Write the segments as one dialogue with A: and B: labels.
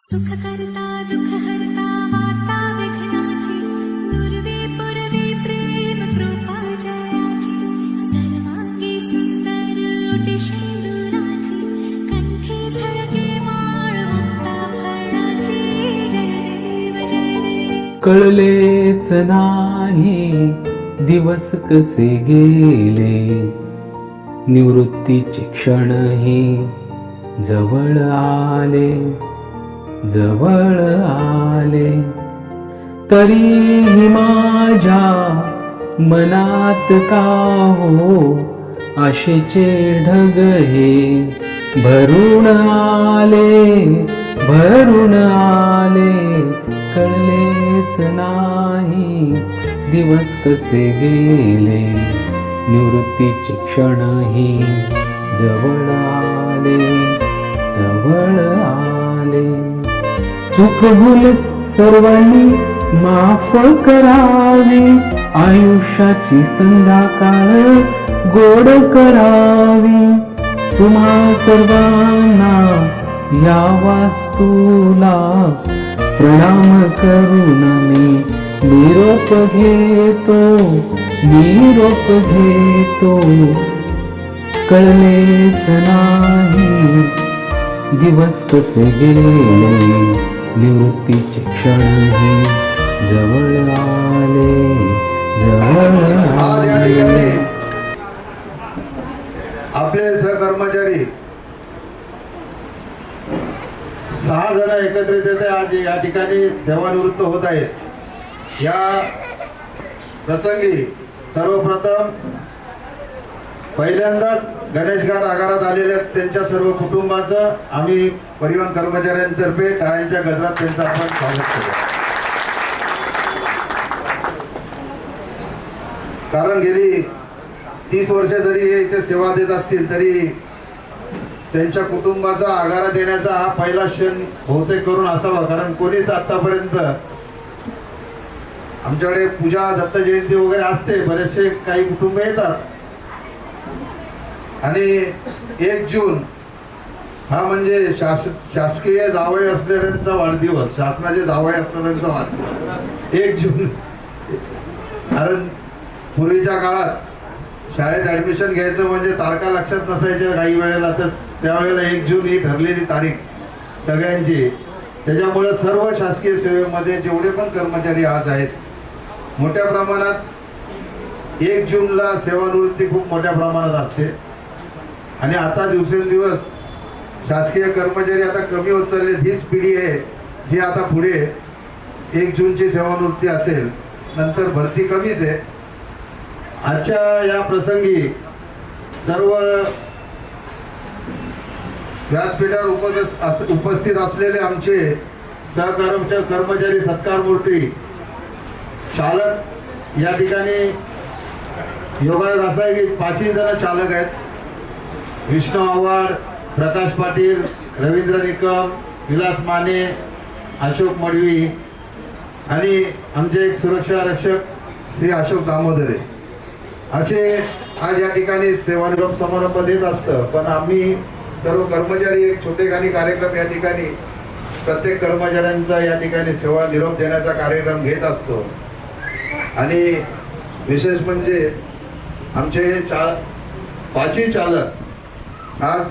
A: सुख करता दुःख हरता वार्ता विघ्नाची पूर्वे पूर्वे प्रेम कृपा जयाची सर्वांगी सुंदर ओटी शेंदुराची कंठी झळके माळ मुक्ता फळाची जय देव जय देव.
B: कळलेच नाही दिवस कसे गेले, निवृत्तीचे क्षणही जवळ आले जवळ आले. तरीही माझ्या मनात का हो आशेचे ढग हे भरून आले भरून आले. कळलेच नाही दिवस कसे गेले, निवृत्तीचे क्षणही जवळ आले जवळ आले. चूक भूल सर्वांनी माफ करावी, आयुष्याची संध्याकाळ गोड करावी. तुम्हा सर्वांना या वास्तूला प्रणाम करून मी निरोप घेतो निरोप घेतो. कळलेच नाही दिवस कसे गेले, निवृत्तीचे क्षणही जवळ आले जवळ आले.
C: आपले सहकर्मचारी 6 जण एकत्रित येते आज या ठिकाणी सेवानिवृत्त होत आहेत. या प्रसंगी सर्वप्रथम पहिल्यांदाच गणेश घाट आगारात आलेल्या त्यांच्या सर्व कुटुंबाचं आम्ही परिवहन कर्मचाऱ्यांतर्फे टाळ्यांच्या गजरात त्यांचं आपण स्वागत करू. कारण गेली 30 वर्ष जरी हे इथे सेवा देत असतील तरी त्यांच्या कुटुंबाचा आगारात येण्याचा हा पहिला क्षण बहुतेक करून असावा. कारण कोणीच आतापर्यंत आमच्याकडे पूजा दत्त जयंती वगैरे असते, बरेचसे काही कुटुंब येतात आणि 1 जून हा म्हणजे शासकीय जावई असलेल्यांचा वाढदिवस, शासनाचे जावई असलेल्यांचा वाढदिवस 1 जून. कारण पूर्वीच्या काळात शाळेत ऍडमिशन घ्यायचं म्हणजे तारखा लक्षात नसायच्या काही वेळेला, तर त्यावेळेला 1 जून ही ठरलेली तारीख सगळ्यांची. त्याच्यामुळे सर्व शासकीय सेवेमध्ये जेवढे पण कर्मचारी आज आहेत मोठ्या प्रमाणात 1 जूनला सेवानिवृत्ती खूप मोठ्या प्रमाणात असते. आणि आता दिवसेंदिवस शासकीय कर्मचारी आता कमी होत चालले. हीच पिढी आहे जी आता पुढे 1 जूनची सेवानिवृत्ती असेल, नंतर भरती कमीच आहे. आजच्या या प्रसंगी सर्व व्यासपीठावर उपस्थित असलेले आमचे कर्मचारी सत्कार मूर्ती चालक, या ठिकाणी योगायोग असा आहे की 5 जण चालक आहेत. विष्णू आव्हाड, प्रकाश पाटील, रवींद्र निकम, विलास माने, अशोक मडवी आणि आमचे एक सुरक्षा रक्षक श्री अशोक दामोदरे असे आज या ठिकाणी सेवानिवृत्त समारंभ देत असतं. पण आम्ही सर्व कर्मचारी एक छोटेखानी कार्यक्रम या ठिकाणी प्रत्येक कर्मचाऱ्यांचा या ठिकाणी सेवा निरोप देण्याचा कार्यक्रम घेत असतो. आणि विशेष म्हणजे आमचे 5ही चालक आज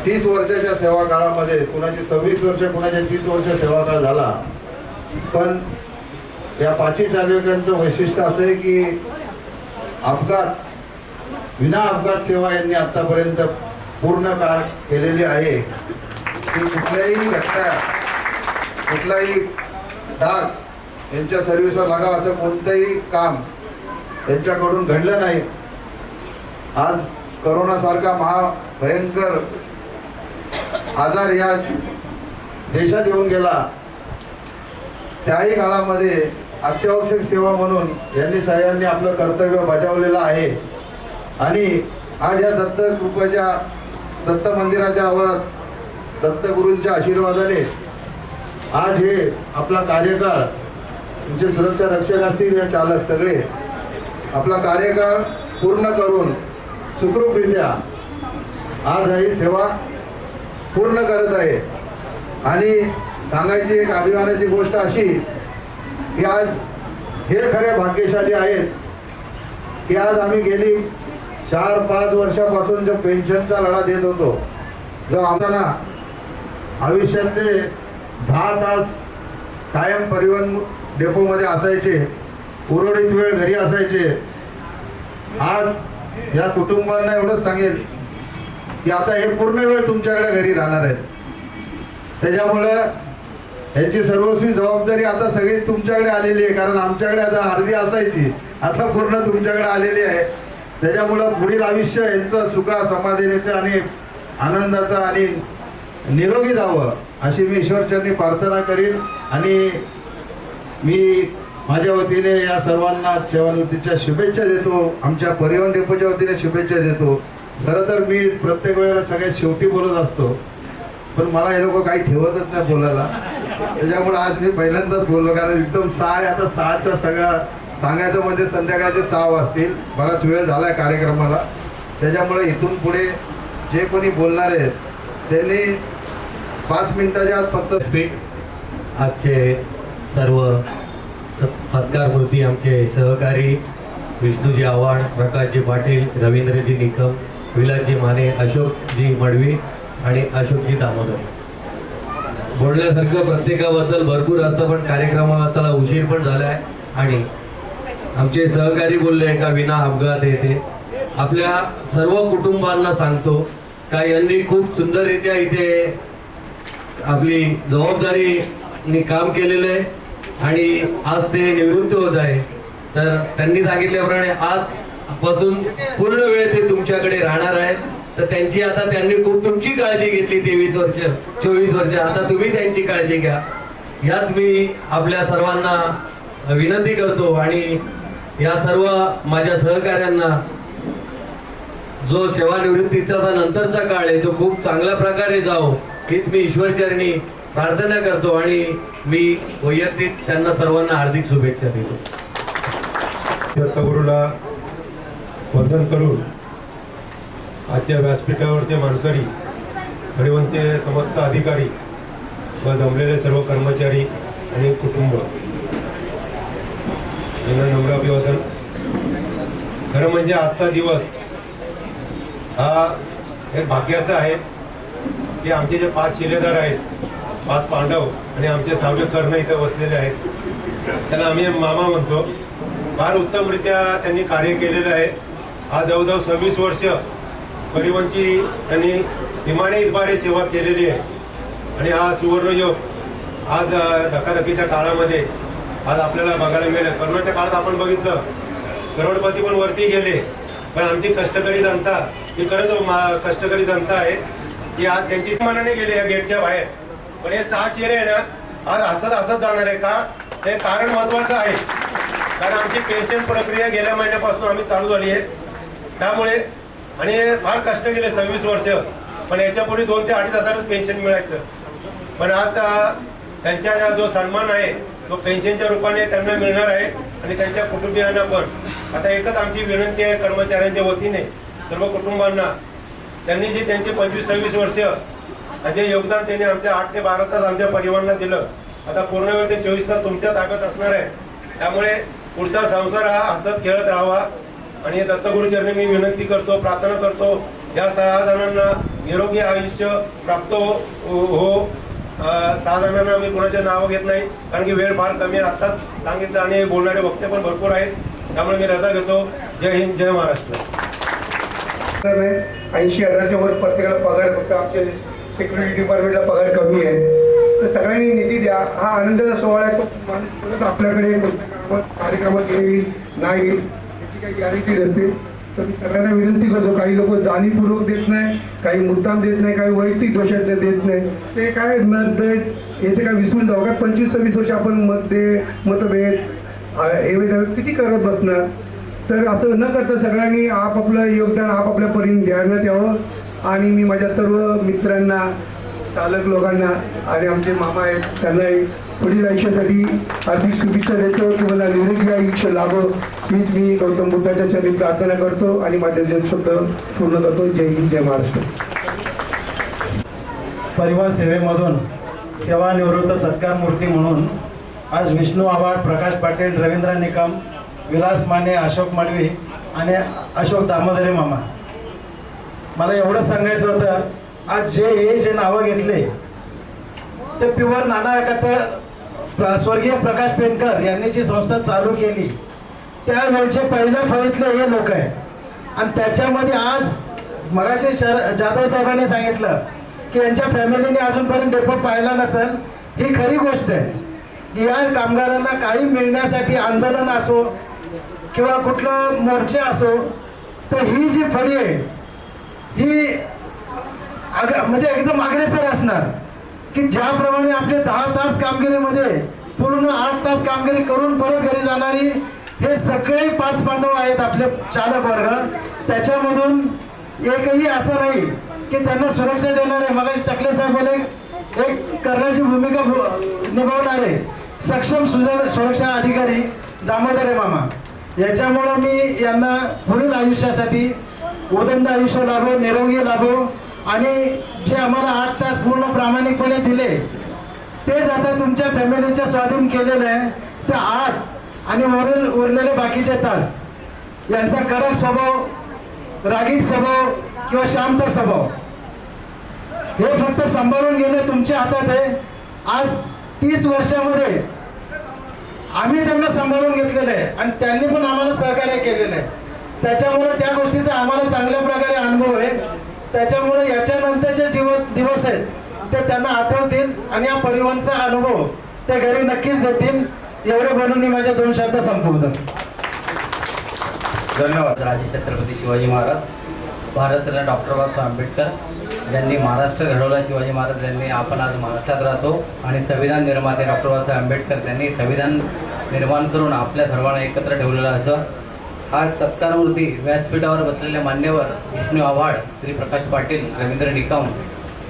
C: 30 वर्षाच्या सेवा काळामध्ये, कुणाची 26 वर्ष, कुणाच्या 30 वर्ष सेवा काळ झाला, पण या 5ही चालकांचं वैशिष्ट्य असं आहे की विना अपघात सेवा यांनी आतापर्यंत पूर्ण काळ केलेली आहे. की कुठल्याही घटना, कुठलाही डाग यांच्या सर्व्हिसवर लागावं असं कोणतंही काम यांच्याकडून घडलं नाही. आज करोना सारखा महाभयंकर आजार या देशात येऊन गेला, त्याही काळामध्ये अत्यावश्यक सेवा म्हणून यांनी सगळ्यांनी आपलं कर्तव्य बजावलेलं आहे. आणि आज या दत्त मंदिराच्या आवारात दत्तगुरूंच्या आशीर्वादाने आज हे आपला कार्यकाळ, तुमचे सुरक्षा रक्षक असतील या चालक सगळे आपला कार्यकाळ पूर्ण करून सुखरूपरित्या आज ही सेवा पूर्ण करत आहे. आणि सांगायची एक अभिमानाची गोष्ट अशी की आज हे खरे भाग्यशाली आहेत की आज आम्ही गेली 4-5 वर्षापासून जो पेन्शनचा लढा देत होतो, जो आम्हाला आयुष्यातले 10 तास कायम परिवहन डेपोमध्ये असायचे, उर्वरित वेळ घरी असायचे, आज या कुटुंबांना एवढंच सांगेल की आता हे पूर्ण वेळ तुमच्याकडे घरी राहणार आहेत. त्याच्यामुळं यांची सर्वस्वी जबाबदारी आता सगळी तुमच्याकडे आलेली आहे. कारण आमच्याकडे आता अर्धी असायची, आता पूर्ण तुमच्याकडे आलेली आहे. त्याच्यामुळं पुढील आयुष्य यांचं सुखा समाधानाचं आणि आनंदाचं आणि निरोगी जावं अशी मी ईश्वरचरणी प्रार्थना करीन. आणि मी माझ्या वतीने या सर्वांना सेवानिवृत्तीच्या शुभेच्छा देतो. आमच्या परिवहन डेपोच्या वतीने शुभेच्छा देतो. खरं तर मी प्रत्येक वेळेला सगळ्यात शेवटी बोलत असतो, पण मला हे लोक काही ठेवतच नाही बोलायला. त्याच्यामुळे आज मी पहिल्यांदाच बोललो. कारण एकदम 6 आता 6चा सगळं सांगायचं म्हणजे संध्याकाळचे 6 वाजतील. बराच वेळ झाला आहे कार्यक्रमाला. त्याच्यामुळे इथून पुढे जे कोणी बोलणार आहेत त्यांनी 5 मिनिटाच्या आत फक्त
D: स्पीड आजचे सर्व सत्कारमूर्ती आमचे सहकारी विष्णूजी आव्हाड, प्रकाशजी पाटील, रवींद्रजी निकम, विलासजी माने, अशोकजी मडवी आणि अशोकजी दामोदर. बोलण्यासारखं प्रत्येकाबद्दल भरपूर असतं, पण कार्यक्रमाला उशीर पण झाला आहे. आणि आमचे सहकारी बोलले का विना अपघात येते. आपल्या सर्व कुटुंबांना सांगतो का यांनी खूप सुंदररित्या इथे आपली जबाबदारीने काम केलेलं आहे आणि आज ते निवृत्त होत आहे. तर त्यांनी सांगितल्याप्रमाणे आजपासून पूर्ण वेळ ते तुमच्याकडे राहणार आहेत. तर त्यांनी खूप तुमची काळजी घेतली 23 वर्ष 24 वर्ष. आता तुम्ही त्यांची काळजी घ्या, ह्याच मी आपल्या सर्वांना विनंती करतो. आणि या सर्व माझ्या सहकाऱ्यांना जो सेवानिवृत्तीचा नंतरचा काळ आहे तो खूप चांगल्या प्रकारे जाओ हीच मी ईश्वरचरणी प्रार्थना करतो. आणि मी वैयक्तिक त्यांना सर्वांना हार्दिक शुभेच्छा देतो.
E: दत्तगुरूला वंदन करून आजच्या व्यासपीठावरचे मानकरी, परिवहनचे समस्त अधिकारी व जमलेले सर्व कर्मचारी आणि कुटुंब यांना नम्र अभिवादन. खरं म्हणजे आजचा दिवस हा एक भाग्याचा आहे की आमचे जे 5 शिलेदार आहेत, 5 पांडव आणि आमचे 6वे कर्ण इथं बसलेले आहेत. त्यांना आम्ही मामा म्हणतो. फार उत्तमरित्या त्यांनी कार्य केलेलं आहे. आज जवळजवळ 26 वर्ष परिवहनची त्यांनी विमाने इतबारे सेवा केलेली आहे. आणि हा सुवर्णयोग आज धकाधकीच्या काळामध्ये आज आपल्याला बघायला मिळेल. करोनाच्या काळात आपण बघितलं करोडपती पण वरती गेले, पण आमची कष्टकरी जनता ही खरंच कष्टकरी जनता आहे की आज त्यांची मनाने गेले या गेटच्या बाहेर. पण हे 6 चेहरे आहे ना आज असंच जाणार आहे का, हे कारण महत्वाचं आहे. कारण आमची पेन्शन प्रक्रिया गेल्या महिन्यापासून आम्ही चालू झाली आहे. त्यामुळे आणि फार कष्ट केले 26 वर्ष, पण याच्यापुढे 2 ते 2.5 हजार पेन्शन मिळायचं. पण आज त्यांच्या जो सन्मान आहे तो पेन्शनच्या रूपाने त्यांना मिळणार आहे आणि त्यांच्या कुटुंबियांना पण. आता एकच आमची विनंती आहे कर्मचाऱ्यांच्या वतीने सर्व कुटुंबांना, त्यांनी जे त्यांचे 25-26 वर्ष जे योगदान त्यांनी आमच्या 8 ते 12 तास आमच्या परिवाराला दिलं, आता पूर्ण वेळ ते 24 तास तुमच्या ताकद असणार आहे. त्यामुळे पुढचा संसार हा हसत खेळत राहावा. आणि दत्तगुरूचरणी मी विनंती करतो, प्रार्थना करतो या 6 जणांना निरोगी आयुष्य प्राप्त हो. 6 जणांना मी कुणाचे नावं घेत नाही कारण की वेळ फार कमी आहे. आत्ताच सांगितलं आणि बोलणारे वक्ते पण भरपूर आहेत. त्यामुळे मी रजा घेतो. जय हिंद, जय महाराष्ट्र.
F: 80,000च्या वर प्रत्येकाला पगार, फक्त आमच्या सिक्युरिटी डिपार्टमेंटला पगार कमी आहे. तर सगळ्यांनी निधी द्या. हा आनंदाचा सोहळा आहे, तो माणूस परत आपल्याकडे कार्यक्रमात येईल नाही याची काही गॅरंटी नसते. तर मी सगळ्यांना विनंती करतो, काही लोक जाणीवपूर्वक देत नाही, काही मुद्दाम देत नाही, काही वैयक्तिक दोषात देत नाही. ते काय मतभेद येते काय विसरून जाऊ का. 25-26 वर्ष आपण मतभेद हे किती करत बसणार. तर असं न करता सगळ्यांनी आपापलं योगदान आपापल्या परीने द्यायला यावं. आणि मी माझ्या सर्व मित्रांना, चालक लोकांना आणि आमचे मामा आहेत त्यांनाही पुढील आयुष्यासाठी हार्दिक शुभेच्छा देतो की मला निरोगी आयुष्य लाभो हीच मी गौतम बुद्धाच्या चरणी प्रार्थना करतो आणि माझे जनशब्द पूर्ण करतो. जय हिंद, जय महाराष्ट्र.
G: परिवहन सेवेमधून सेवानिवृत्त सत्कार मूर्ती म्हणून आज विष्णू आव्हाड, प्रकाश पाटील, रवींद्र निकम, विलास माने, अशोक मडवी आणि अशोक दामोदरे मामा. मला एवढं सांगायचं होतं, आज जे नावं घेतले ते प्युअर नाना स्वर्गीय प्रकाश पेंडकर यांनी जी संस्था चालू केली त्यावेळचे पहिल्या फळीतले हे लोक आहे. आणि त्याच्यामध्ये आज मगाशी जाधव साहेबांनी सांगितलं की यांच्या फॅमिलीने अजूनपर्यंत डेपो पाहिला नसेल. ही खरी गोष्ट आहे. या कामगारांना काही मिळण्यासाठी आंदोलन असो किंवा कुठलं मोर्चे असो, तर ही जी फळी आहे ही म्हणजे एकदम अग्रेसर असणार की ज्याप्रमाणे आपले 10 तास कामगिरीमध्ये पूर्ण 8 तास कामगिरी करून परत घरी जाणारी हे सगळे 5 पांडव आहेत आपले चालक वर्ग. त्याच्यामधून एकही असं नाही की त्यांना सुरक्षा देणारे, मग टकले साहेब बोले, एक करण्याची भूमिका निभावणारे सक्षम सुरक्षा अधिकारी दामोदरे मामा. याच्यामुळं मी यांना पुढील आयुष्यासाठी उदंड आयुष्य लाभो, निरोगी लाभो आणि जे आम्हाला 8 तास पूर्ण प्रामाणिकपणे दिले तेच आता तुमच्या फॅमिलीच्या स्वाधीन केलेलं आहे. ते 8 आणि उरलेले बाकीचे तास यांचा कडक स्वभाव, रागीट स्वभाव किंवा शांत स्वभाव हे फक्त सांभाळून घेणे तुमच्या हातात आहे. आज 30 वर्षामध्ये आम्ही त्यांना सांभाळून घेतलेलं आहे आणि त्यांनी पण आम्हाला सहकार्य केलेलं आहे. त्याच्यामुळे त्या गोष्टीचा आम्हाला चांगल्या प्रकारे अनुभव आहे. त्याच्यामुळे याच्यानंतरचे दिवस आहेत ते त्यांना आठवतील आणि या परिवहनचा अनुभव ते घरी नक्कीच देतील. एवढे बोलून मी माझे 2 शब्द संपवतो.
C: धन्यवाद.
H: राजे छत्रपती शिवाजी महाराज, भारतरत्न डॉक्टर बाबासाहेब आंबेडकर ज्यांनी महाराष्ट्र घडवला, शिवाजी महाराज यांनी आपण आज महाराष्ट्रात राहतो आणि संविधान निर्माते डॉक्टर बाबासाहेब आंबेडकर त्यांनी संविधान निर्माण करून आपल्या सर्वांना एकत्र ठेवलेलं असं. आज सत्कारमूर्ती व्यासपीठावर बसलेले मान्यवर विष्णू आव्हाड, श्री प्रकाश पाटील, रवींद्र निकम,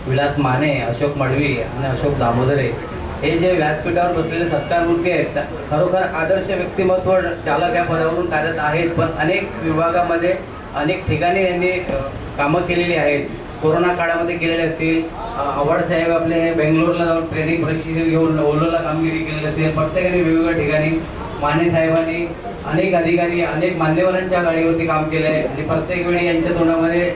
H: विलास माने, अशोक मडवी आणि अशोक दामोदरे हे जे व्यासपीठावर बसलेले सत्कारमूर्ती आहेत, खरोखर आदर्श व्यक्तिमत्व चालक या पदावरून कार्यरत आहेत. पण अनेक विभागामध्ये अनेक ठिकाणी यांनी कामं केलेली आहेत. कोरोना काळामध्ये केलेले असतील, आव्हाड साहेब आपले बेंगलोरला जाऊन ट्रेनिंग प्रशिक्षण घेऊन ओलोला कामगिरी केलेली असेल. प्रत्येकाने वेगवेगळ्या ठिकाणी माने साहेबांनी अनेक अधिकारी, अनेक मान्यवरांच्या गाडीवरती काम केलं आहे आणि प्रत्येक वेळी यांच्या तोंडामध्ये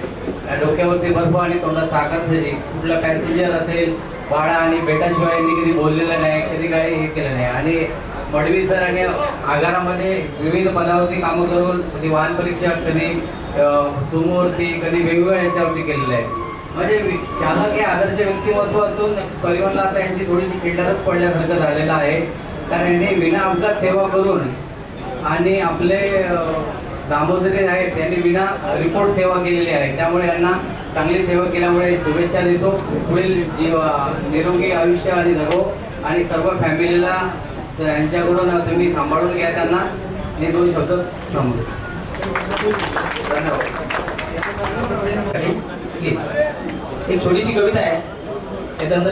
H: डोक्यावरती बर्फ आणि तोंडात साखर झाली. कुठलं पॅसेंजर असेल, वाडा आणि बेटाशिवाय यांनी कधी बोललेलं नाही, कधी काही हे केलं नाही. आणि मडवी सर आणि आगारामध्ये विविध पदावरती कामं करून कधी वाहन परीक्षक, कधी सुमोवरती, कधी वेगवेगळ्या याच्यावरती केलेलं आहे. म्हणजे चालक हे आदर्श व्यक्तिमत्व असून परिवहनला आता यांची थोडीशी खिंडारच पडल्यासारखं झालेलं आहे. कारण यांनी विना अपघात सेवा करून आणि आपले दामोदरे आहेत त्यांनी विना रिपोर्ट सेवा केलेली आहे. त्यामुळे यांना चांगली सेवा केल्यामुळे शुभेच्छा देतो. पुढील निरोगी आयुष्य आणि जगो आणि सर्व फॅमिलीला यांच्याकडून तुम्ही सांभाळून घ्या त्यांना. हे 2 शब्द थांबतो. प्लीज एक छोटीशी कविता आहे त्याच्यानंतर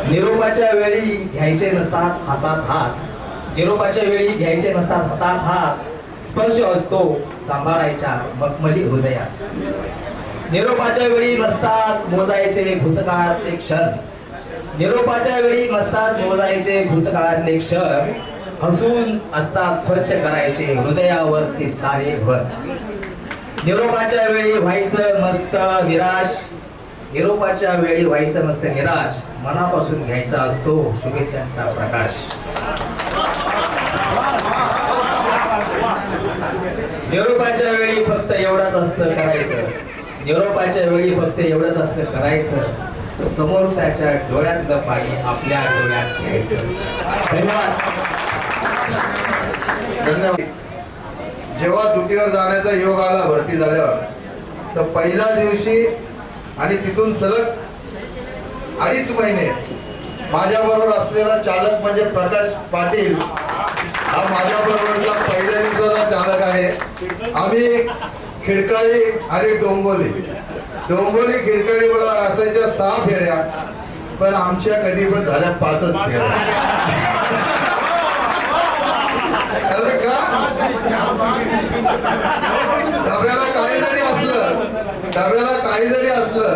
H: निरोपाच्या वेळी घ्यायचे नसतात हातात हात, निरोपाच्या वेळी घ्यायचे नसतात हातात हात, स्पर्श असतो सांभाळायच्या मखमली हृदयात. निरोपाच्या वेळी नसतात मोजायचे भूतकाळातले क्षण, निरोपाच्या वेळी नसतात मोजायचे भूतकाळातले क्षण, हसून असतात स्वच्छ करायचे हृदयावरती सारे भर. निरोपाच्या वेळी व्हायचं नसतं निराश, निरोपाच्या वेळी व्हायचं नसतं निराश, मनापासून घ्यायचा असतो शुभेच्छांचा प्रकाश. निरोपाच्या वेळी फक्त एवढंच असतं करायचं, निरोपाच्या वेळी फक्त एवढंच असतं करायचं, समोरच्याच्या डोळ्यातलं पाणी आपल्या डोळ्यात घ्यायचं. धन्यवाद.
C: धन्यवाद. जेव्हा ड्युटीवर जाण्याचा योग आला भरती झाल्यावर, तर पहिल्या दिवशी आणि तिथून सलग 2.5 महिने माझ्याबरोबर असलेला चालक म्हणजे प्रकाश पाटील हा माझ्याबरोबरचा पहिल्या दिवसाचा चालक आहे. आम्ही खिडकाळी आणि डोंबोली खिडकाळी मला असायच्या 6 फेऱ्या, पण आमच्या कधी पण झाल्या 5च फेऱ्या. का डब्याला काही जरी असलं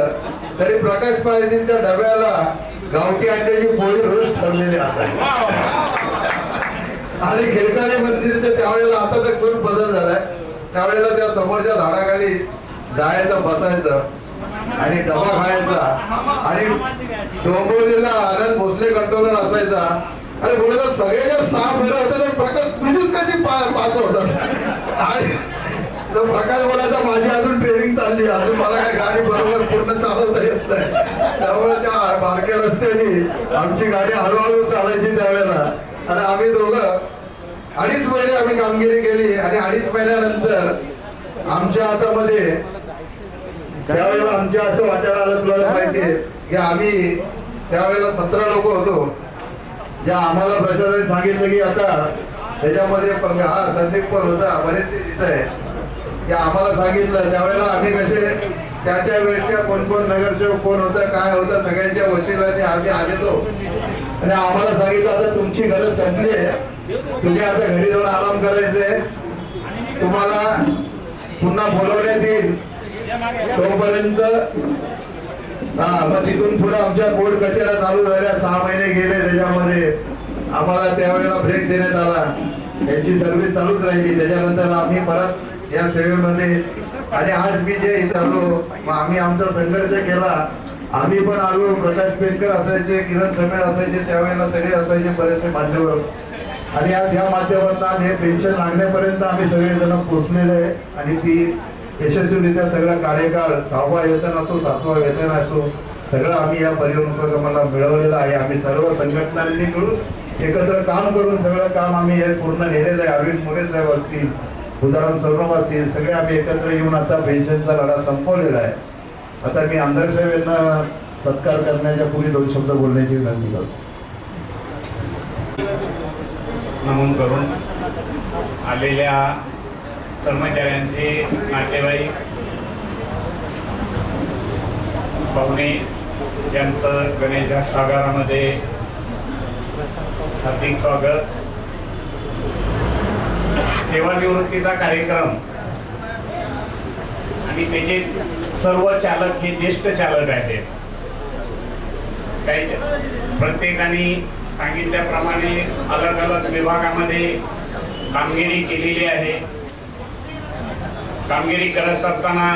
C: तरी प्रकाश पाळजींच्या डब्याला गावठी अंड्याची पोळी रोज ठरलेली असायची. आणि खिडकाणी मंदिरच्या त्यावेळेला आता तर खूप बदल झालाय. त्यावेळेला त्या समोरच्या झाडाखाली जायचं बसायचं आणि डबा खायचा आणि डोंबिवलीला आनंद भोसले कंट्रोलर असायचा. अरे बोलायला सगळ्याच्या 6 फेऱ्या होत्या तर प्रकाश तुझीच कशी 5 होतात. आणि तर प्रकाश बोलायचा माझी अजून ट्रेनिंग चालली, अजून मला काय गाडी बरोबर पूर्ण चालवता येत नाही. त्यामुळे त्या बारक्या रस्त्याने आमची गाडी हळूहळू चालायची त्यावेळेला. आणि आम्ही दोघं 2.5 महिने आम्ही कामगिरी केली आणि 2.5 महिन्यानंतर आमच्या हातामध्ये त्यावेळेला आमच्या असं वाटायला आलं, तुला माहितीये की आम्ही त्यावेळेला 17 लोक होतो. ज्या आम्हाला प्रशासनाने सांगितलं की आता त्याच्यामध्ये हा संदीप पण होता, बरेच तिथं आहे, की आम्हाला सांगितलं. त्यावेळेला आम्ही कसे त्याच्या वेळेच्या कोण नगरसेवक कोण होतं काय होतं सगळ्यांच्या वशिलाने आम्ही आलेलो आणि आम्हाला सांगितलं आता तुमची गरज संपली आहे, तुम्ही आता घरी जाऊन आराम करायचंय, तुम्हाला पुन्हा बोलवण्यात येईल तोपर्यंत. मग तिथून पुढे आमच्या कोर्ट कचेऱ्या चालू झाल्या. 6 महिने गेले, त्याच्यामध्ये आम्हाला त्यावेळेला ब्रेक देण्यात आला. यांची सर्व्हिस चालूच राहिली. त्याच्यानंतर आम्ही परत या सेवेमध्ये आणि आज मी जे इथं आलो, आम्ही आमचा संघर्ष केला. आम्ही पण आलो, प्रकाश पेटकर असायचे, किरण समेळ असायचे, त्यावेळेला सगळे असायचे बरेचसे मान्यवर. आणि आज या माध्यमातून आज हे पेन्शन लागण्यापर्यंत आम्ही सगळेजण पोचलेले आहे. आणि ती यशस्वीरित्या सगळा कार्यकाळ 6वा वेतन असो 7वा वेतन असो सगळं आम्ही या परिवर्तनाला मिळवलेलं आहे. आम्ही सर्व संघटनांनी मिळून एकत्र काम करून सगळं काम आम्ही हे पूर्ण नेलेलं आहे. अरविंद मोरे साहेब असतील, उदाहरण सर्व असतील, सगळे आम्ही एकत्र येऊन आता पेन्शनचा लढा संपवलेला आहे. आता मी आमदार साहेब यांना सत्कार करण्याच्या पूर्वी 2 शब्द बोलण्याची विनंती करतो.
I: नमूद करून आलेल्या कर्मचाऱ्यांचे नातेवाईक पाहुणे यांचं गणेश सागरामध्ये हार्दिक स्वागत. सेवानिवृत्तीचा कार्यक्रम आणि त्याचे सर्व चालक हे ज्येष्ठ चालक आहेत. काही प्रत्येकाने सांगितल्याप्रमाणे अलग अलग विभागामध्ये कामगिरी केलेली आहे. कामगिरी करत असताना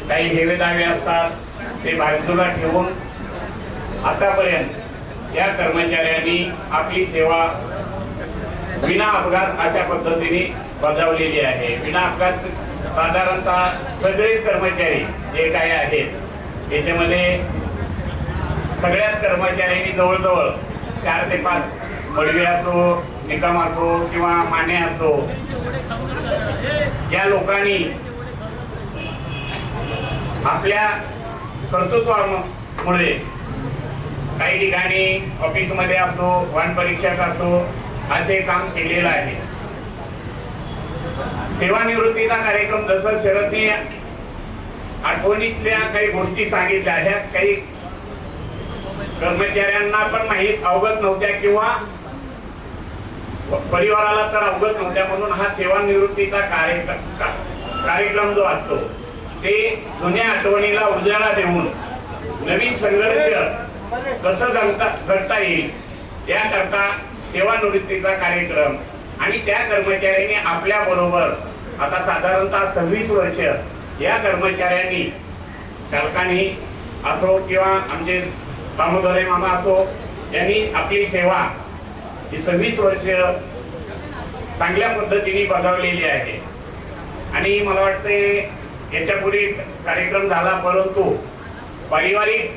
I: काही हेवेदावे असतात, ते बाजूला ठेवून आतापर्यंत या कर्मचाऱ्यांनी आपली सेवा विना अपघात अशा पद्धतीने बजावलेली आहे. विना अपघात साधारणतः सगळेच कर्मचारी जे काही आहेत याच्यामध्ये सगळ्याच कर्मचाऱ्यांनी जवळजवळ 4 ते 5 मडवी असो, निकम असो किंवा माने असो, या लोकांनी आपल्या कर्तृत्वामुळे काही ठिकाणी ऑफिसमध्ये असो, वाहन परीक्षक असो असे काम केलेलं आहे. सेवानिवृत्तीचा कार्यक्रम जसं शरदने आठवणीतल्या काही गोष्टी सांगितल्या, ह्या काही कर्मचाऱ्यांना पण माहीत अवगत नव्हत्या किंवा परिवाराला तर अवगत नव्हत्या. म्हणून हा सेवानिवृत्तीचा कार्यक्रम जो असतो ते जुन्या आठवणीला उजाळा देऊन नवीन संघर्ष कसं जगता येईल याकरता सेवानिवृत्तीचा कार्यक्रम. आणि त्या कर्मचाऱ्यांनी आपल्या बरोबर आता साधारणतः 26 वर्ष या कर्मचाऱ्यांनी चालकांनी असो किंवा आमचे दामोदर मामा असो यांनी आपली सेवा ही 26 वर्ष चांगल्या पद्धतीने बजावलेली आहे. आणि मला वाटते याच्यापूर्वी कार्यक्रम झाला, परंतु पारिवारिक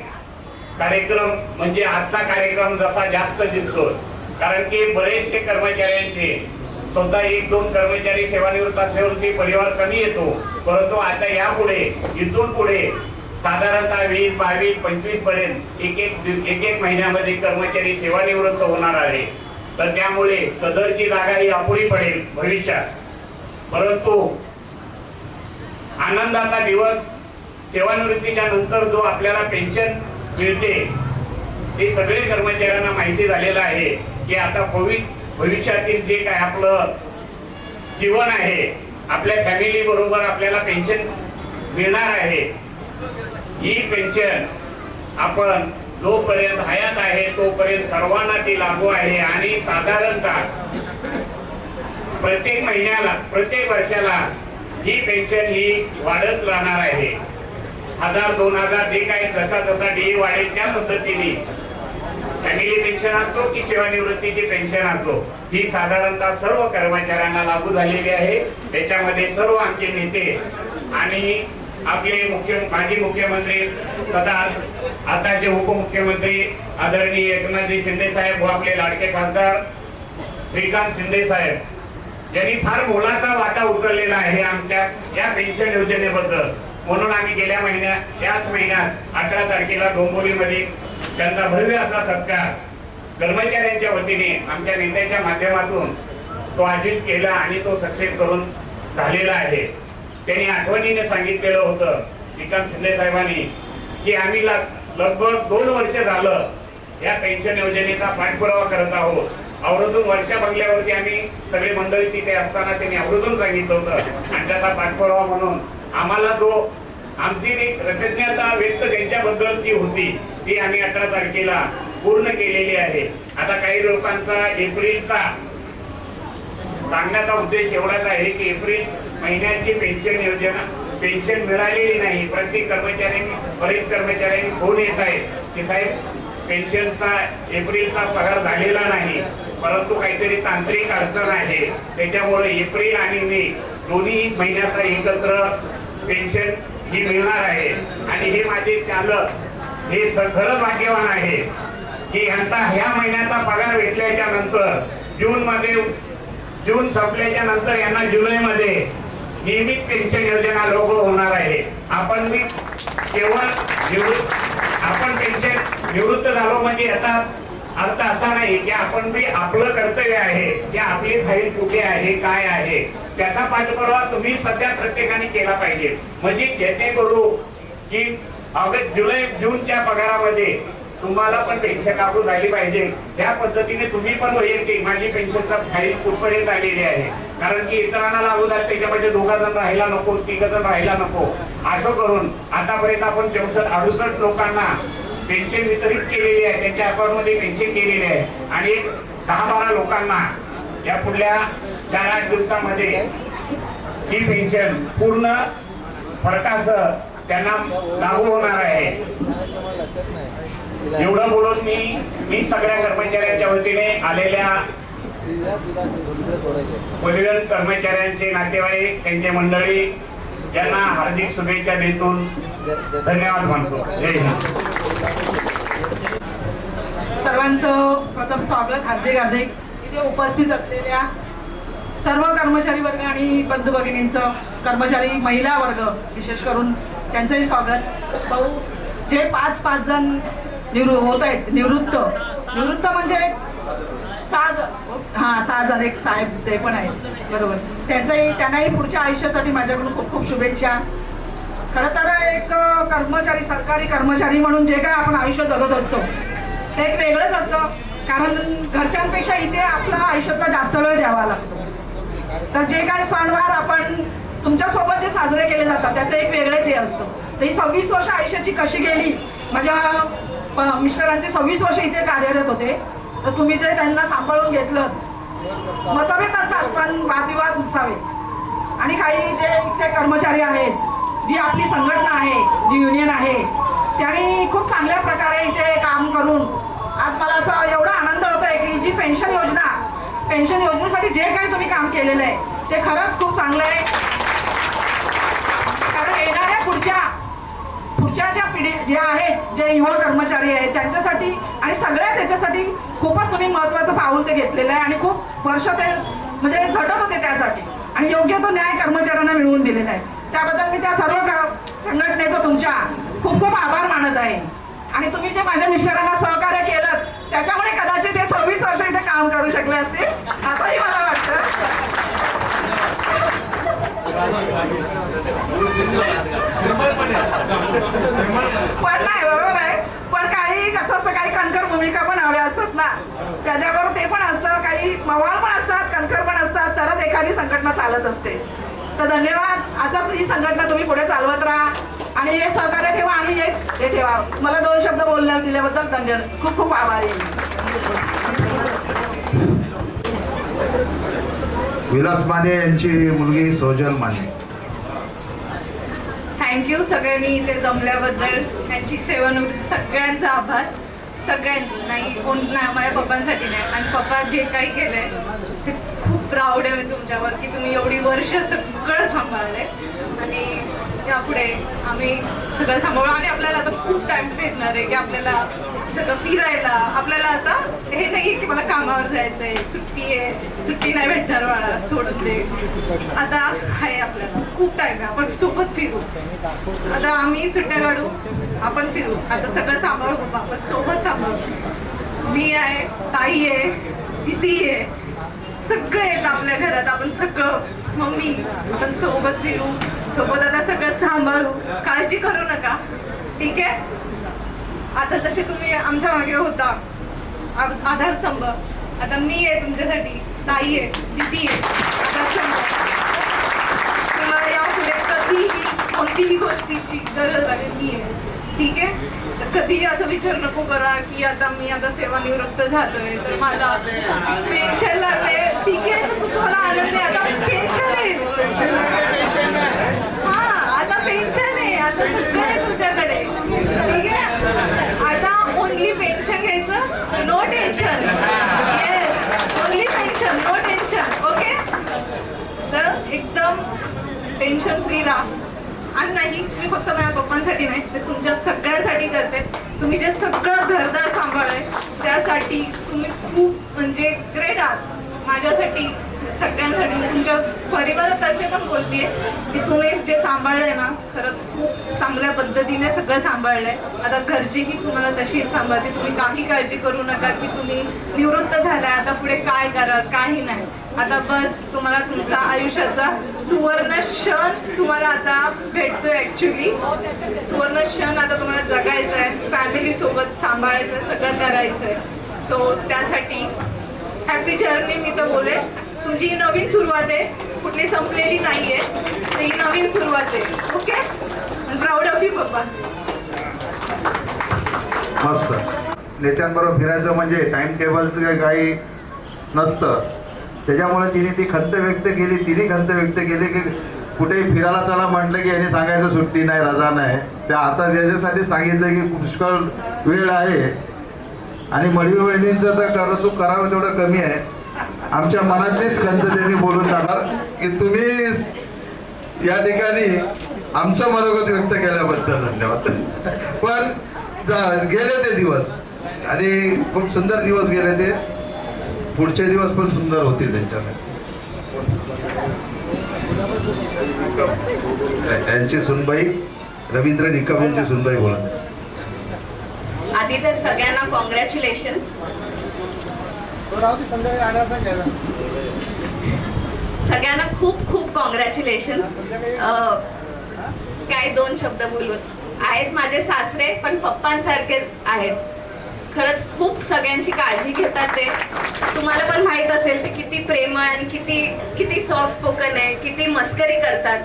I: कार्यक्रम म्हणजे आजचा कार्यक्रम जसा जास्त दिसतो, कारण की बरेचसे कर्मचाऱ्यांचे स्वतः 1-2 कर्मचारी सेवानिवृत्त असल्यावरती परिवार कमी येतो. परंतु आता यापुढे इथून पुढे साधारणतः 20, 22, 25 पर्यंत एक महिन्यामध्ये कर्मचारी सेवानिवृत्त होणार आहे. तर त्यामुळे सदरची जागा ही अपुरी पडेल भविष्यात. परंतु आनंदाचा दिवस सेवानिवृत्तीच्या नंतर जो आपल्याला पेन्शन मिळते हे सगळे कर्मचाऱ्यांना माहिती झालेलं आहे की आता भविष्यातील जे काय आपलं जीवन आहे, आपल्या फॅमिली बरोबर आपल्याला पेन्शन मिळणार आहे. ही पेन्शन आपण जोपर्यंत हयात आहे तोपर्यंत सर्वांना ती लागू आहे आणि साधारणतः प्रत्येक महिन्याला प्रत्येक वर्षाला ही पेन्शन ही वाढत राहणार आहे. 1000-2000 जे काही जसा जसा डी वाढेल त्या पद्धतीने फॅमिली पेन्शन असतो की सेवानिवृत्तीची पेन्शन असतो ही साधारणतः सर्व कर्मचाऱ्यांना लागू झालेली आहे. त्याच्यामध्ये सर्व आमचे नेते आणि आपले माजी मुख्यमंत्री तथा आताचे उपमुख्यमंत्री आदरणीय एकनाथजी शिंदे साहेब व आपले लाडके खासदार श्रीकांत शिंदे साहेब यांनी फार मोलाचा वाटा उचललेला आहे आमच्या या पेन्शन योजनेबद्दल. म्हणून आम्ही गेल्या महिन्यात याच महिन्यात 18 तारखेला डोंबिवलीमध्ये त्यांचा भव्य असा सत्कार कर्मचाऱ्यांच्या वतीने आमच्या नेत्याच्या माध्यमातून तो आयोजित केला आणि तो सक्सेस करून झालेला आहे. त्यांनी आठवणीने सांगितलेलं होतं श्रीकांत शिंदे साहेबांनी की आम्ही लगभग 2 वर्ष झालं या पेन्शन योजनेचा पाठपुरावा करत आहोत. आवर्जून वरच्या बंगल्यावरती आम्ही सगळे मंडळी तिथे असताना त्यांनी आवर्जून सांगितलं होतं आणि त्याचा पाठपुरावा म्हणून आम्हाला जो आमची एक कृतज्ञता व्यक्त त्यांच्याबद्दलची होती ती आम्ही 18 तारखेला पूर्ण केलेली आहे. आता काही लोकांचा एप्रिलचा सांगण्याचा उद्देश एवढाच आहे की एप्रिल महिन्याची पेन्शन मिळालेली नाही. प्रत्येक कर्मचाऱ्यांनी बरेच कर्मचाऱ्यांनी फोन येत आहेत की साहेब पेन्शनचा एप्रिलचा पगार झालेला नाही, परंतु काहीतरी तांत्रिक अडचण आहे, त्याच्यामुळे एप्रिल आणि मे दोन्ही महिन्याचा एकत्र पेन्शन ही मिळणार आहे. आणि हे माझे चालक हे खरंच भाग्यवान आहे की यांचा ह्या महिन्याचा पगार भेटल्याच्या नंतर जून संपल्याच्या नंतर यांना जुलैमध्ये नियमित पेन्शन योजना लागू होणार आहे. आपण पेन्शन निवृत्त झालो म्हणजे याचा अर्थ असा नाही की आपण बी आपलं कर्तव्य आहे की आपली फाईल कुठे आहे काय आहे त्याचा पाठपुरावा तुम्ही सध्या प्रत्येकाने केला पाहिजे. म्हणजे जेणेकरू की ऑगस्ट जुलै जूनच्या पगारामध्ये तुम्हाला पण पेन्शन लागू झाली पाहिजे. त्या पद्धतीने तुम्ही पण वैयक्तिक माझी पेन्शनचा फाईल कुठपर्यंत आलेली आहे, कारण की इतरांना लागू झाले त्याच्यामध्ये 2 जण राहायला नको 3 जण राहायला नको असं करून आतापर्यंत आपण 64-68 लोकांना पेन्शन वितरित केलेली आहे, त्यांच्या अकाउंट मध्ये पेन्शन केलेली आहे आणि 10-12 लोकांना या पुढल्या 4-8 दिवसामध्ये ही पेन्शन पूर्ण फरकासह त्यांना लागू होणार आहे. एवढं बोलून मी सगळ्या कर्मचाऱ्यांच्या वतीने आलेल्या पदवीधर कर्मचाऱ्यांचे नातेवाईक त्यांचे मंडळी यांना हार्दिक शुभेच्छा देतून धन्यवाद मानतो. जय हिंद.
J: सर्वांचं प्रथम स्वागत हार्दिक इथे उपस्थित असलेल्या सर्व कर्मचारी वर्ग आणि बंधू भगिनींचं कर्मचारी महिला वर्ग विशेष करून त्यांचंही स्वागत. भाऊ जे 5 जण होत आहेत निवृत्त म्हणजे 6 जण एक साहेब ते पण आहेत बरोबर, त्यांनाही पुढच्या आयुष्यासाठी माझ्याकडून खूप खूप शुभेच्छा. खरं तर एक कर्मचारी सरकारी कर्मचारी म्हणून जे काय आपण आयुष्य जगत असतो ते एक वेगळंच असतं, कारण घरच्यांपेक्षा इथे आपला आयुष्यातला जास्त वेळ द्यावा लागतो. तर जे काय सणवार आपण तुमच्यासोबत जे साजरे केले जातात त्याचं एक वेगळंच हे असतं. तर ही 26 वर्ष आयुष्याची कशी गेली, माझ्या मिस्टरांचे 26 वर्ष इथे कार्यरत होते, तर तुम्ही जे त्यांना सांभाळून घेतलं मतभेद असतात पण वादविवाद नसावे. आणि काही जे इथे कर्मचारी आहेत, जी आपली संघटना आहे, जी युनियन आहे, त्यांनी खूप चांगल्या प्रकारे इथे काम करून आज मला असं एवढा आनंद होत आहे की जी पेन्शन योजनेसाठी जे काही तुम्ही काम केलेलं आहे ते खरंच खूप चांगलं आहे. कारण येणाऱ्या पुढच्या ज्या पिढी जे आहेत, जे युवा कर्मचारी आहेत त्यांच्यासाठी आणि सगळ्याच याच्यासाठी खूपच तुम्ही महत्त्वाचं पाऊल ते घेतलेलं आहे आणि खूप वर्ष ते म्हणजे झटत होते त्यासाठी आणि योग्य तो न्याय कर्मचाऱ्यांना मिळवून दिलेला आहे. त्याबद्दल मी त्या सर्व संघटनेचं तुमच्या खूप खूप आभार मानत आहे. आणि तुम्ही जे माझ्या मिस्टरांना सहकार्य केलं त्याच्यामुळे कदाचित ते 26 वर्ष इथे काम करू शकले असतील असंही मला वाटतं. पण नाही बरोबर आहे, पण काही कसं असतं काही कणखर भूमिका पण हव्या असतात ना, त्याच्याबरोबर ते पण असतं, काही मवाळ पण असतात, कणखर पण असतात. तरच एखादी संघटना चालत असते. तर धन्यवाद. असंच ही संघटना तुम्ही पुढे चालवत राहा आणि हे सहकार्य ठेवा आणि हे ठेवा. मला 2 शब्द बोलण्यात दिल्याबद्दल धन्यवाद. खूप खूप आभारी आहे.
C: विलास माने यांची मुलगी सोजल माने.
A: थँक्यू सगळ्यांनी इथे जमल्याबद्दल. त्यांची सेवानिवृत्ती सगळ्यांचा आभार. सगळ्यांनी नाही कोण नाही, माझ्या पप्पांसाठी नाही. आणि पप्पा जे काही केलंय ते खूप प्राऊड आहे मी तुमच्यावर की तुम्ही एवढी वर्ष सगळं सांभाळलंय आणि यापुढे आम्ही सगळं सांभाळू. आणि आपल्याला आता खूप टाइम भेटणार आहे की आपल्याला सगळं फिरायला. आपल्याला आता हे नाही की मला कामावर जायचं आहे, सुट्टी आहे, सुट्टी नाही भेटणार मला सोडून दे. आता आहे आपल्याला खूप टाइम आहे, आपण सोबत फिरू. आता आम्ही सुट्ट्या काढू, आपण फिरू. आता सगळं सांभाळू बाबा, आपण सोबत सांभाळू. मी आहे, ताई आहे, दिदी आहे, सगळे आहेत आपल्या घरात. आपण सगळं मम्मी आपण सोबत फिरू, सोबत आता सगळं सांभाळू. काळजी करू नका, ठीक आहे. आता जसे तुम्ही आमच्या मागे होता आधारस्तंभ, आता मी आहे तुमच्यासाठी, ताई आहे, दिदी आहे, आधारस्तंभ. तर यापुढे कधीही कोणतीही गोष्टीची गरज लागेल मी आहे, ठीक आहे. तर कधीही असं विचार नको करा की आता मी आता सेवानिवृत्त झालोय तर मला पेन्शन लागले, ठीक आहे. तर तुम्हाला आनंद आहे, आता पेन्शन आहे. हा, आता पेन्शन आहे, आता सगळं आहे तुमच्याकडे, ठीक आहे. आता ओनली पेन्शन घ्यायचं, no tension. Yes, only pension, no tension. Okay. तर एकदम टेन्शन फ्री राहा. आणि नाही, मी फक्त माझ्या पप्पांसाठी नाही, ते तुमच्या सगळ्यांसाठी करते. तुम्ही जे सगळं घरदार सांभाळलंय त्यासाठी तुम्ही खूप म्हणजे ग्रेट आहात. माझ्यासाठी, सगळ्यांसाठी, तुमच्या परिवारातर्फे पण बोलतेय की तुम्ही जे सांभाळलंय ना, खरंच खूप चांगल्या पद्धतीने सगळं सांभाळलंय. आता घरचीही तुम्हाला तशी सांभाळते. तुम्ही काही काळजी करू नका की तुम्ही निवृत्त झालाय आता पुढे काय करा, काही नाही. आता बस तुम्हाला तुमचा आयुष्याचा सुवर्ण क्षण तुम्हाला आता भेटतोय. ऍक्च्युली सुवर्ण क्षण आता तुम्हाला जगायचं आहे, फॅमिली सोबत सांभाळायचं आहे, सगळं करायचं आहे. सो त्यासाठी हॅपी जर्नी. मी तर बोले तुमची ही नवीन सुरुवात आहे, कुठली संपलेली नाहीये. ही नवीन सुरुवात आहे. ओके. प्राऊड ऑफ यू पप्पा.
C: मस्त. नेत्यांबरोबर फिरायचं म्हणजे टाइम टेबलचं काही नसतं. त्याच्यामुळे तिने ती खंत व्यक्त केली, तिने खंत व्यक्त केली की कुठेही फिरायला चला म्हटलं की याने सांगायचं सुट्टी नाही, रजा नाही. त्या आता त्याच्यासाठी सांगितलं की पुष्कळ वेळ आहे. आणि मडवी वहिनींचं तर तू करावं तेवढं कमी आहे. आमच्या मनातलीच खंत त्यांनी बोलून जाणार की तुम्ही या ठिकाणी आमचं मनोगत व्यक्त केल्याबद्दल धन्यवाद. पण गेले ते दिवस आणि खूप सुंदर दिवस गेले ते. पुढचे दिवस पण सुंदर होतील त्यांच्यासाठी. त्यांची सुनबाई रवींद्र निकम यांची सुनबाई बोलत.
A: आधी तर सगळ्यांना कॉंग्रॅच्युलेशन. सगळ्यांना खूप खूप कॉंग्रॅच्युलेशन. काय 2 शब्द बोलून आहेत. माझे सासरे पण पप्पांसारखे आहेत. खरंच खूप सगळ्यांची काळजी घेतात ते. तुम्हाला पण माहीत असेल ते किती प्रेमळ आणि किती सॉफ्ट स्पोकन आहे, किती मस्करी करतात.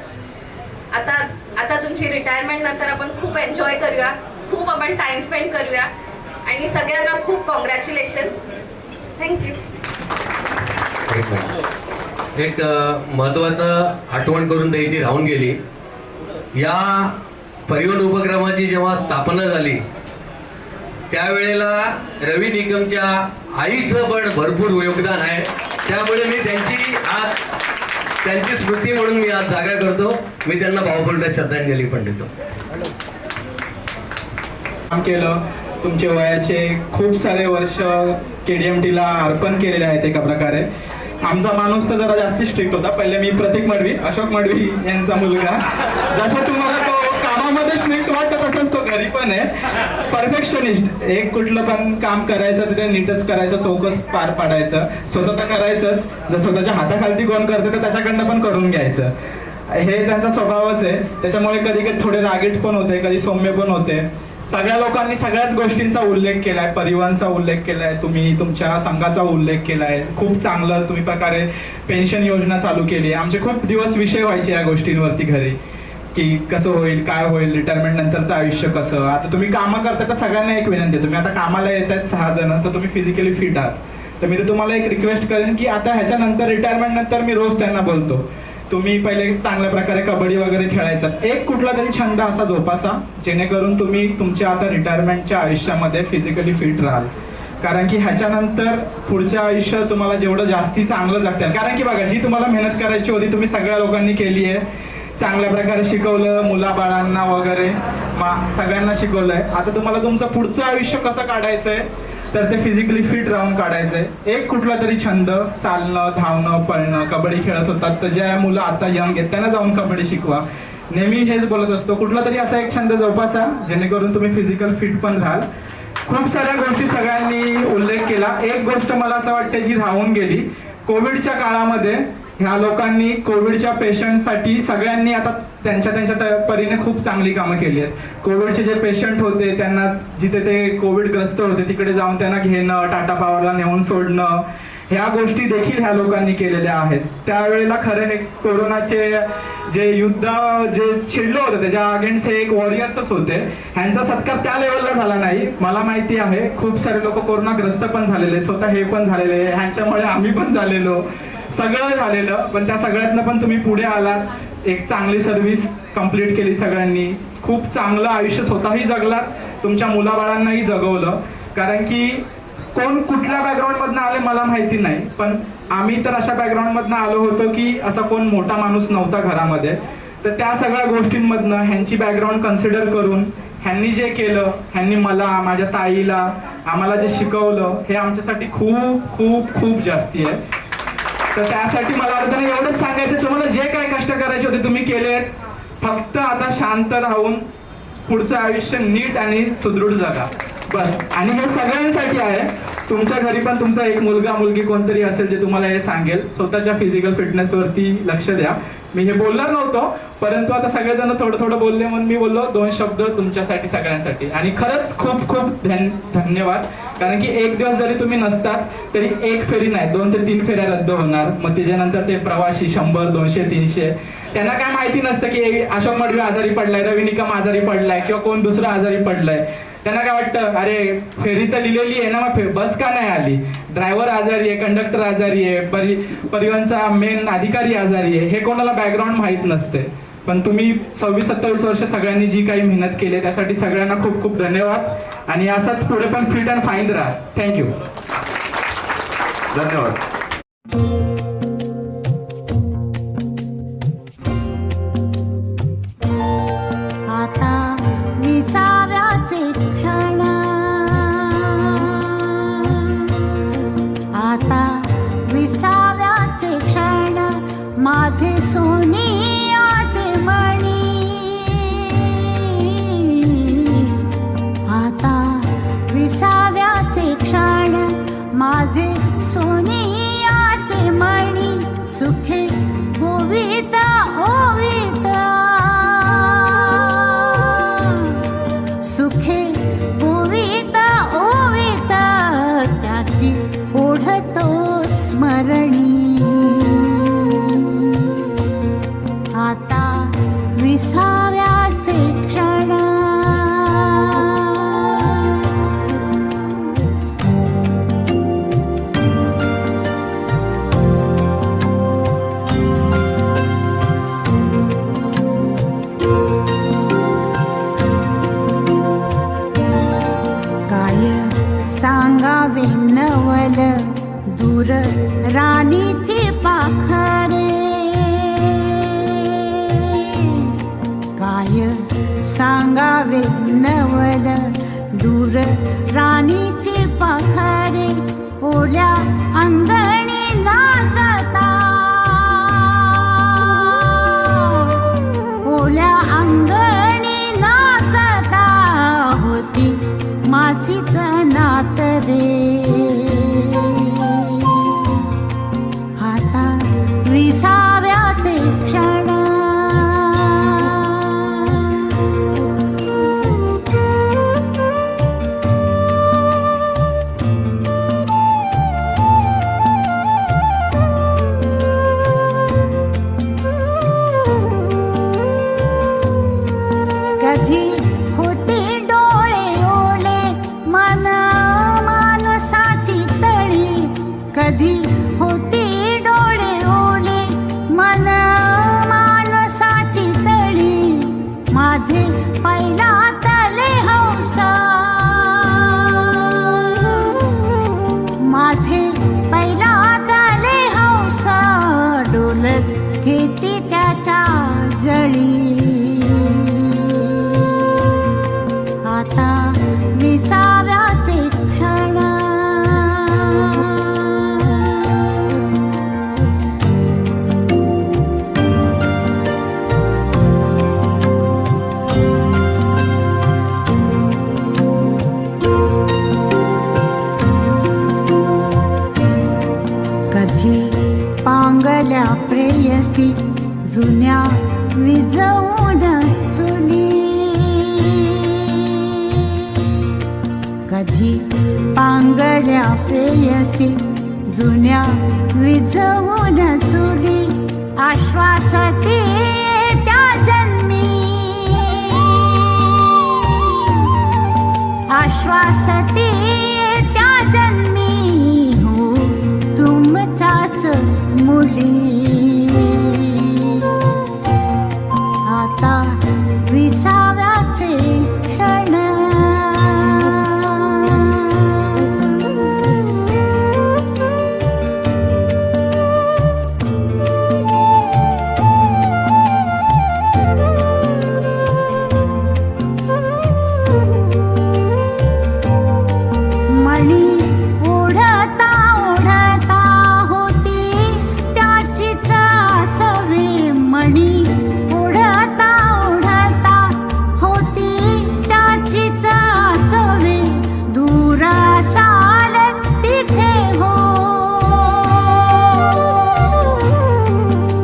A: आता तुमची रिटायरमेंट नंतर आपण खूप एन्जॉय करूया, खूप आपण टाइम स्पेंड करूया आणि सगळ्यांना खूप कॉंग्रॅच्युलेशन. थँक्यू.
D: एक महत्वाचं आठवण करून द्यायची राहून गेली. या परिवहन उपक्रमाची जेव्हा स्थापना झाली त्यावेळेला रवी निकमच्या आईचं पण भरपूर योगदान आहे. त्यामुळे मी त्यांची स्मृती म्हणून मी आज जागा करतो. मी त्यांना भावपूर्ण श्रद्धांजली पण देतो.
K: काम केलं, तुमचे वयाचे खूप सारे वर्ष KDMTला अर्पण केलेले आहेत. एका प्रकारे आमचा माणूस तर जरा जास्त स्ट्रिक्ट होता. पहिले मी प्रतीक मडवी, अशोक मडवी यांचा मुलगा. जसं तुम्हाला तो कामामध्ये स्ट्रिक्ट वाटतं तसंच तो घरी पण आहे. परफेक्शनिस्ट. एक कुठलं पण काम करायचं तिथे नीटच करायचं, चौकस पार पाडायचं, स्वतः तर करायचंच. जर स्वतःच्या हाताखालती कोण करते तर त्याच्याकडनं पण करून घ्यायचं. हे त्यांचा स्वभावच आहे. त्याच्यामुळे कधी कधी थोडे रागीट पण होते, कधी सौम्य पण होते. सगळ्या लोकांनी सगळ्याच गोष्टींचा उल्लेख केलाय. परिवहनचा उल्लेख केलाय, तुम्ही तुमच्या संघाचा उल्लेख केलाय. खूप चांगलं तुम्ही प्रकारे पेन्शन योजना चालू केली आहे. आमचे खूप दिवस विषय व्हायचे या गोष्टींवरती घरी, की कसं होईल, काय होईल, रिटायरमेंट नंतरचं आयुष्य कसं. आता तुम्ही कामं करता तर सगळ्यांना एक विनंती आहे, तुम्ही आता कामाला येत आहेत 6 जण, तर तुम्ही फिजिकली फिट आहात, तर मी तर तुम्हाला एक रिक्वेस्ट करेन की आता ह्याच्यानंतर रिटायरमेंट नंतर मी रोज त्यांना बोलतो, तुम्ही पहिले चांगल्या प्रकारे कबड्डी वगैरे खेळायचा, एक कुठला तरी छंद असा जोपासा, जेणेकरून तुम्ही तुमच्या आता रिटायरमेंटच्या आयुष्यामध्ये फिजिकली फिट राहाल. कारण की ह्याच्यानंतर पुढचं आयुष्य तुम्हाला जेवढं जास्ती चांगलं जगताल. कारण की बघा, जी तुम्हाला मेहनत करायची होती तुम्ही सगळ्या लोकांनी केली आहे, चांगल्या प्रकारे शिकवलं, मुलाबाळांना वगैरे सगळ्यांना शिकवलंय. आता तुम्हाला तुमचं पुढचं आयुष्य कसं काढायचंय, तर ते फिजिकली फिट राहून काढायचंय. एक कुठला तरी छंद, चालणं, धावणं, पळणं, कबड्डी खेळत होतात तर ज्या मुलं आता यंग आहेत त्यांना जाऊन कबड्डी शिकवा. नेहमी हेच बोलत असतो, कुठला तरी असा एक छंद जोपासा जेणेकरून तुम्ही फिजिकल फिट पण राहाल. खूप साऱ्या गोष्टी सगळ्यांनी उल्लेख केला. एक गोष्ट मला असं वाटतं जी राहून गेली, कोविडच्या काळामध्ये ह्या लोकांनी कोविडच्या पेशंटसाठी सगळ्यांनी आता त्यांच्या परीने खूप चांगली कामं केली आहेत. कोविडचे जे पेशंट होते त्यांना जिथे ते कोविडग्रस्त होते तिकडे जाऊन त्यांना घेणं, टाटा पॉवरला नेऊन सोडणं, ह्या गोष्टी देखील ह्या लोकांनी केलेल्या आहेत. त्यावेळेला खरं हे कोरोनाचे जे युद्ध जे छिडलं होतं त्याच्या अगेन्स्ट हे एक वॉरियर्सच होते. ह्यांचा सत्कार त्या लेवलला झाला नाही, मला माहिती आहे. खूप सारे लोक कोरोनाग्रस्त पण झालेले, स्वतः हे पण झालेले, ह्यांच्यामुळे आम्ही पण झालेलो, सगळं झालेलं. पण त्या सगळ्यातनं पण तुम्ही पुढे आलात, एक चांगली सर्व्हिस कंप्लीट केली सगळ्यांनी, खूप चांगलं आयुष्य स्वतःही जगलात, तुमच्या मुलाबाळांनाही जगवलं. कारण की कोण कुठल्या बॅकग्राऊंडमधनं आले मला माहिती नाही, पण आम्ही तर अशा बॅकग्राऊंडमधनं आलो होतो की असा कोण मोठा माणूस नव्हता घरामध्ये. तर त्या सगळ्या गोष्टींमधनं ह्यांची बॅकग्राऊंड कन्सिडर करून ह्यांनी जे केलं, ह्यांनी मला, माझ्या ताईला, आम्हाला जे शिकवलं, हे आमच्यासाठी खूप खूप खूप जास्ती आहे. तर त्यासाठी मला अर्थ नाही, एवढंच सांगायचं, तुम्हाला जे काही कष्ट करायचे होते तुम्ही केलेत. फक्त आता शांत राहून पुढचं आयुष्य नीट आणि सुदृढ जगा बस. आणि हे सगळ्यांसाठी आहे. तुमच्या घरी पण तुमचा एक मुलगा मुलगी कोणतरी असेल जे तुम्हाला हे सांगेल, स्वतःच्या फिजिकल फिटनेसवरती लक्ष द्या. मी हे बोलणार नव्हतो, परंतु आता सगळेजण थोडं थोडं बोलले म्हणून मी बोललो 2 शब्द तुमच्यासाठी सगळ्यांसाठी. आणि खरंच खूप खूप धन्यवाद. कारण की एक दिवस जरी तुम्ही नसतात तरी एक फेरी नाही 2 ते 3 फेऱ्या रद्द होणार. मग त्याच्यानंतर ते प्रवासी 100, 200, 300 त्यांना काय माहिती नसतं की अशोक मडवी आजारी पडलाय, रवी निकम आजारी पडलाय किंवा कोण दुसरं आजारी पडलाय. त्यांना काय वाटतं, अरे फेरी तर लिहिलेली आहे ना, मग बस का नाही आली, ड्रायव्हर आजारी आहे, कंडक्टर आजारी आहे, परिवहनचा मेन अधिकारी आजारी आहे, हे कोणाला बॅकग्राऊंड माहीत नसते. पण तुम्ही 26-27 वर्ष सगळ्यांनी जी काही मेहनत केली त्यासाठी सगळ्यांना खूप खूप धन्यवाद. आणि असाच पुढे पण फिट अँड फाईन राहा. थँक्यू.
C: धन्यवाद.
L: माझे सोने आते मणी, आता विसाव्याचे क्षण, माझे सोने आते मणी, सुखे गोविता ओविता, सुखे गोविता ओविता, त्याची ओढतो स्मरणी. आता विसाव्याचे क्षण, काय सांगावे नवल दूर राणीची पाखरे, काय सांगावे नवल दूर राणीची पाखरे, ओल्या अंगणी नाचता, ओल्या अंगणी नाचता, होती माझीच नात रे. आता विसाव्याचे क्षण, होती जुन्या विजवून चुली. कधी पांगल्या प्रेयसी जुन्या विजवून चुली. आश्वासते त्या जन्मी, आश्वासते त्या जन्मी हो तुमच्याच मुली. आता विसाव्याचे क्षण मणी ओढता ओढता होती त्याचीच सवे. मणी ओढता ओढता होती त्याचीच सवे. दूर असाल तिथे हो,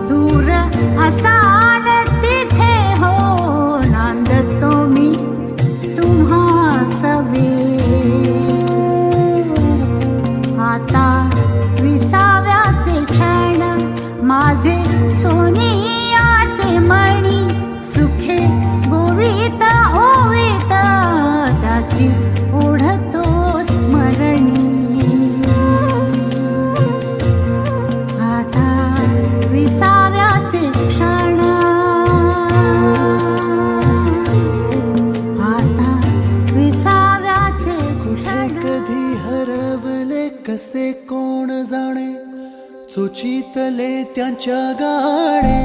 L: दूर असाल तिथे हो नांदतो मी तुम्हा सवे. आता विसाव्याचे क्षण माझे सोनियाचे मणी. सुखे गोवित ओवित त्याची ओढतो स्मरणी. आता विसाव्याचे क्षण, आता विसाव्याचे क्षण.
M: कधी हरवले कसे कोण जाणे, चोचीतले त्यांच्या गाणे.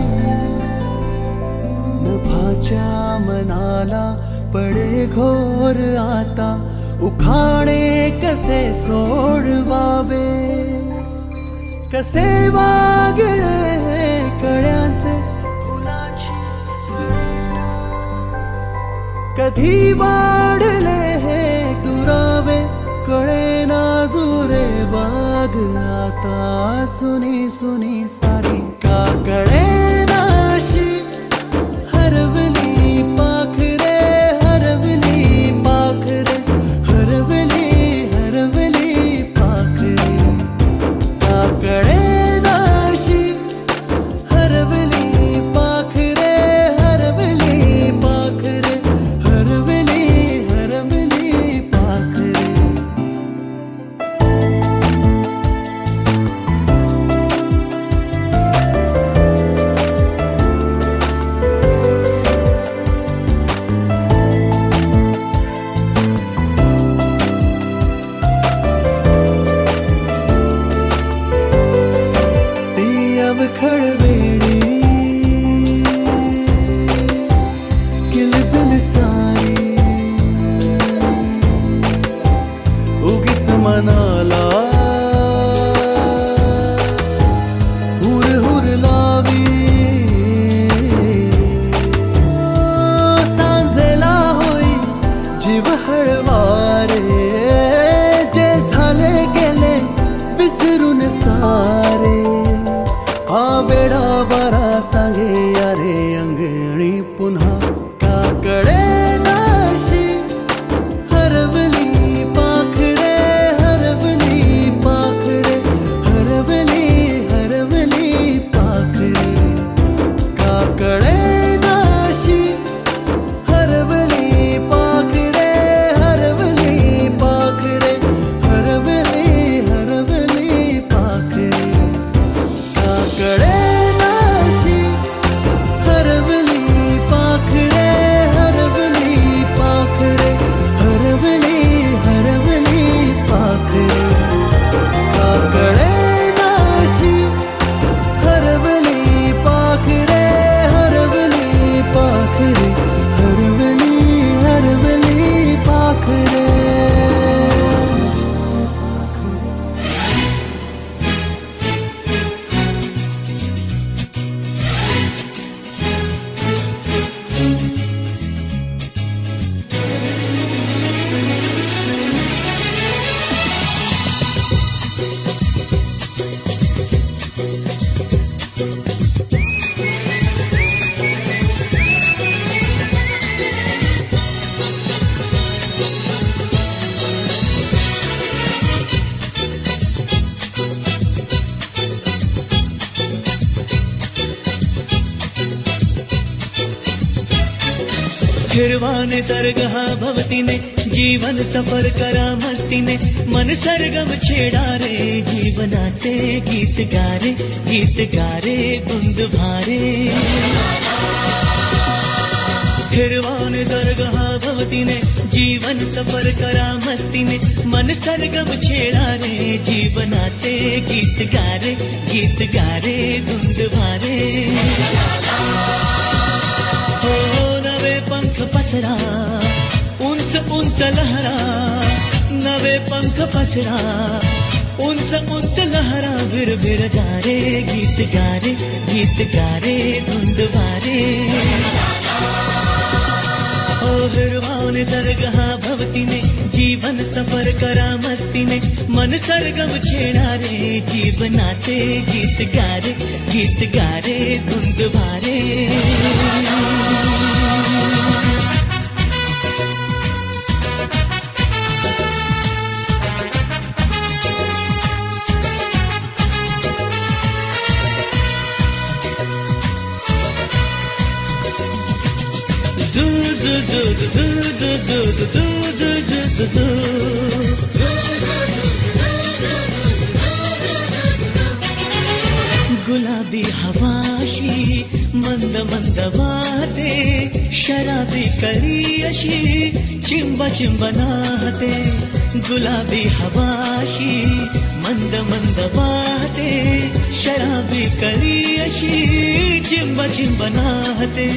M: नभाच्या मनाला पडे घोर आता, उखाणे कसे सोडवावे. कसे वागळे कळ्यांचे फुलाची कळेना. कधी वाढले हे दुरावे कळेना जुरे बाग. आता सुनी सुनी सारी का कळेनाशी. हरवली पाखरे हरवली पाखरे हरवली हरवली पाखरे. का कळेनाशी. हरवली पाखरे हरवली पाखरे हरवली हरवली पाखरे. ती अवखळ वेळी किलबिल सारी उगीच मनाला हुर हुर लावी. सांजेला होई जीव हळवारे, जे झाले गेले विसरून सारे. हा वेडा वारा सांगे अरे अंगणी पुन्हा का कळेनाशी. हरवली पाखरे हरवली पाखरे हरवली हरवली पाखरे. का कळेनाशी. हरवली पाखरे हरवली पाखरे हरवली हरवली पाखरे. का कळेनाशी. हरवली पाखरे फिरवा निसर्ग हा भवतीने जीवन सफर करा मस्तीने मन सरगम छेडा रे जीवनाचे गीत गारे धुंद भारे फिरवा निसर्ग हा भवतीने जीवन सफर करा मस्तीने मन सरगम छेडा रे जीवनाचे गीत गारे धुंद भारे हो नवे पंख पसरा उंच उंच लहरा नवे पंख पसरा उंच उंच लहरा भिर भिर जा रे गीत गारे धुंद भारे ओ फिरवा निसर्ग हा भवतीने जीवन सफर करा मस्तीने मन सरगम छेडा रे जीवनाचे गीत गारे धुंद भारे Zoo zoo zoo zoo zoo zoo zoo zoo zoo zoo गुलाबी हवाशी मंद मंद वाहते शराबी कळी अशी चिंब चिंब नाहते गुलाबी हवाशी मंद मंद वाहते शराबी कळी अशी चिंब चिंब नाहते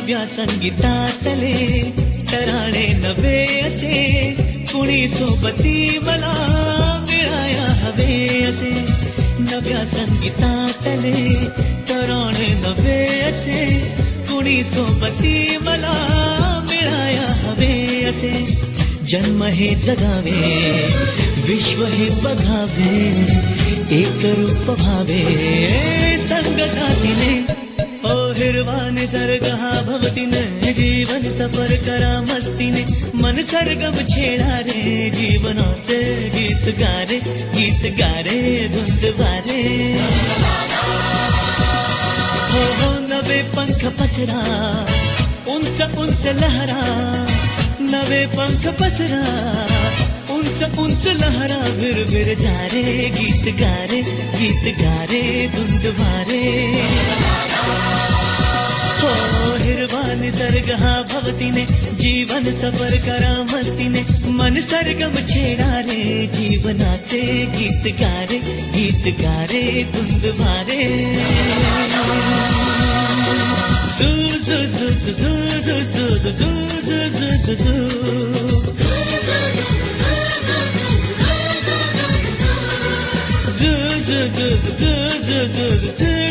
M: नव्या संगीतातले तराणे नवे असे कुणी सोबती मला मिळाया हवे असे नव्या संगीतातले तराणे नवे असे कुणी सोबती मला मिळाया हवे असे जन्म हे जगावे विश्व हे बघावे एक रूप भावे संग साथीने ओ हिरवा निसर्ग हा भवतीने जीवन सफर करा मस्तीने मन सरगम छेडा रे जीवनाचे गीत गारे धुंद वारे हो नवे पंख पसरा उंच उंच लहरा नवे पंख पसरा उंच उंच लहरा विर जा रे गीत गारे धुंद वारे हो हिरवा निसर्ग हा भवतीने जीवन सफर करा मस्तीने मन सरगम छेडा रे जीवनाचे गीत गारे धुंद वारे झू झू झू झू झू झू झू झू झू झू झू झू झू झू झू झू झू